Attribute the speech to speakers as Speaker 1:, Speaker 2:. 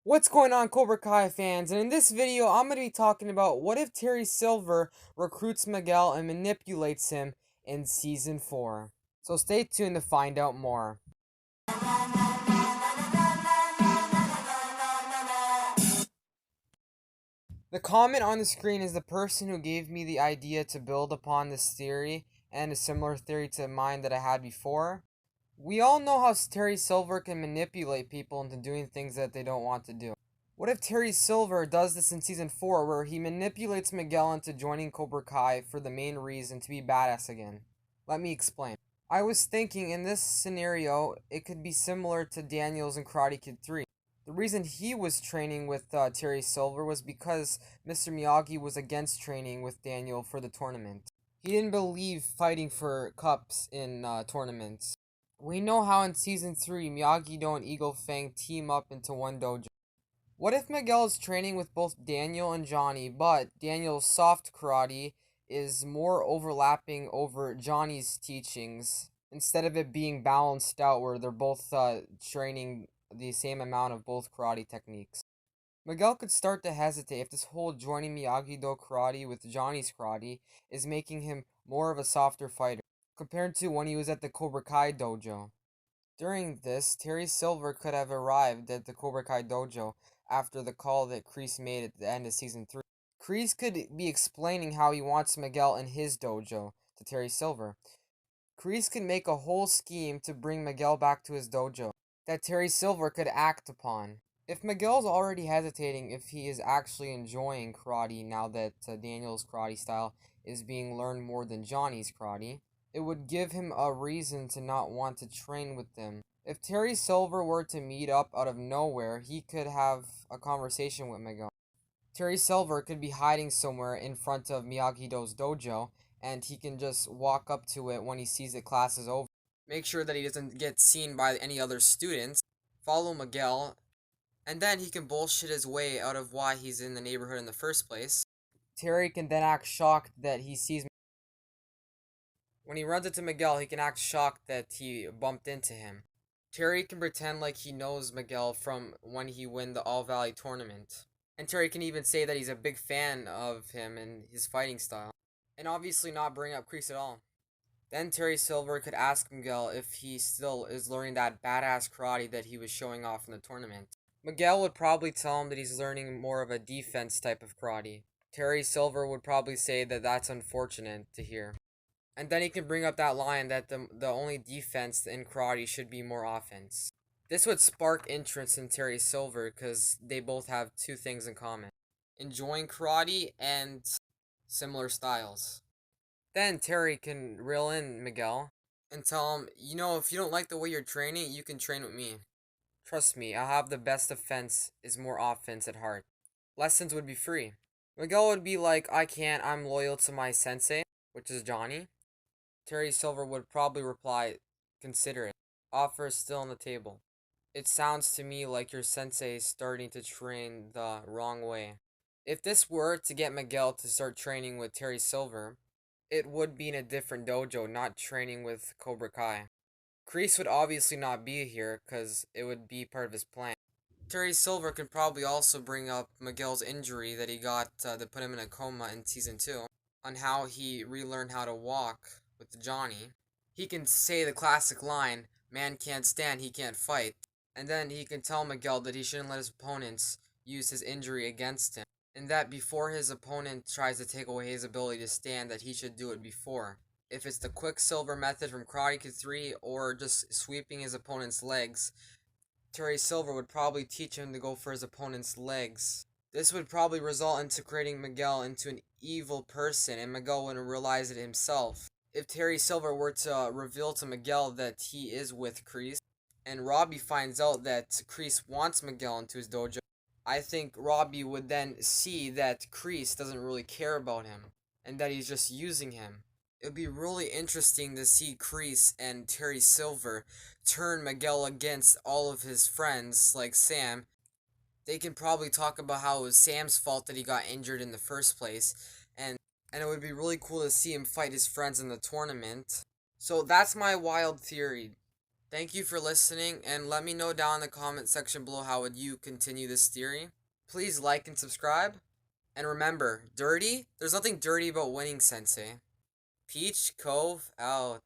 Speaker 1: What's going on, Cobra Kai fans? And in this video, I'm going to be talking about what if Terry Silver recruits Miguel and manipulates him in Season 4. So stay tuned to find out more. The comment on the screen is the person who gave me the idea to build upon this theory and a similar theory to mine that I had before. We all know how Terry Silver can manipulate people into doing things that they don't want to do. What if Terry Silver does this in Season 4, where he manipulates Miguel into joining Cobra Kai for the main reason to be badass again? Let me explain. I was thinking in this scenario, it could be similar to Daniel's in Karate Kid 3. The reason he was training with Terry Silver was because Mr. Miyagi was against training with Daniel for the tournament. He didn't believe fighting for cups in tournaments. We know how in Season 3, Miyagi-Do and Eagle Fang team up into one dojo. What if Miguel is training with both Daniel and Johnny, but Daniel's soft karate is more overlapping over Johnny's teachings, instead of it being balanced out where they're both training the same amount of both karate techniques? Miguel could start to hesitate if this whole joining Miyagi-Do karate with Johnny's karate is making him more of a softer fighter, compared to when he was at the Cobra Kai dojo. During this, Terry Silver could have arrived at the Cobra Kai dojo after the call that Kreese made at the end of Season 3. Kreese could be explaining how he wants Miguel in his dojo to Terry Silver. Kreese could make a whole scheme to bring Miguel back to his dojo that Terry Silver could act upon. If Miguel's already hesitating if he is actually enjoying karate now that Daniel's karate style is being learned more than Johnny's karate, it would give him a reason to not want to train with them. If Terry Silver were to meet up out of nowhere, he could have a conversation with Miguel. Terry Silver could be hiding somewhere in front of Miyagi-Do's dojo, and he can just walk up to it when he sees that class is over. Make sure that he doesn't get seen by any other students, follow Miguel, and then he can bullshit his way out of why he's in the neighborhood in the first place. Terry can then act shocked that he sees. When he runs into Miguel, he can act shocked that he bumped into him. Terry can pretend like he knows Miguel from when he won the All Valley tournament. And Terry can even say that he's a big fan of him and his fighting style. And obviously not bring up Kreese at all. Then Terry Silver could ask Miguel if he still is learning that badass karate that he was showing off in the tournament. Miguel would probably tell him that he's learning more of a defense type of karate. Terry Silver would probably say that that's unfortunate to hear. And then he can bring up that line that the only defense in karate should be more offense. This would spark interest in Terry Silver because they both have two things in common: enjoying karate and similar styles. Then Terry can reel in Miguel and tell him, if you don't like the way you're training, you can train with me. Trust me, I'll have the best defense is more offense at heart. Lessons would be free. Miguel would be like, I can't, I'm loyal to my sensei, which is Johnny. Terry Silver would probably reply, consider it. Offer is still on the table. It sounds to me like your sensei is starting to train the wrong way. If this were to get Miguel to start training with Terry Silver, it would be in a different dojo, not training with Cobra Kai. Kreese would obviously not be here because it would be part of his plan. Terry Silver could probably also bring up Miguel's injury that he got that put him in a coma in Season 2, on how he relearned how to walk with Johnny. He can say the classic line, man can't stand, he can't fight. And then he can tell Miguel that he shouldn't let his opponents use his injury against him. And that before his opponent tries to take away his ability to stand, that he should do it before. If it's the Quicksilver method from Karate Kid 3 or just sweeping his opponent's legs, Terry Silver would probably teach him to go for his opponent's legs. This would probably result into creating Miguel into an evil person, and Miguel wouldn't realize it himself. If Terry Silver were to reveal to Miguel that he is with Kreese, and Robbie finds out that Kreese wants Miguel into his dojo, I think Robbie would then see that Kreese doesn't really care about him, and that he's just using him. It would be really interesting to see Kreese and Terry Silver turn Miguel against all of his friends, like Sam. They can probably talk about how it was Sam's fault that he got injured in the first place, and it would be really cool to see him fight his friends in the tournament. So that's my wild theory. Thank you for listening, and let me know down in the comment section below how would you continue this theory. Please like and subscribe. And remember, dirty? There's nothing dirty about winning, Sensei. Peach Cove out.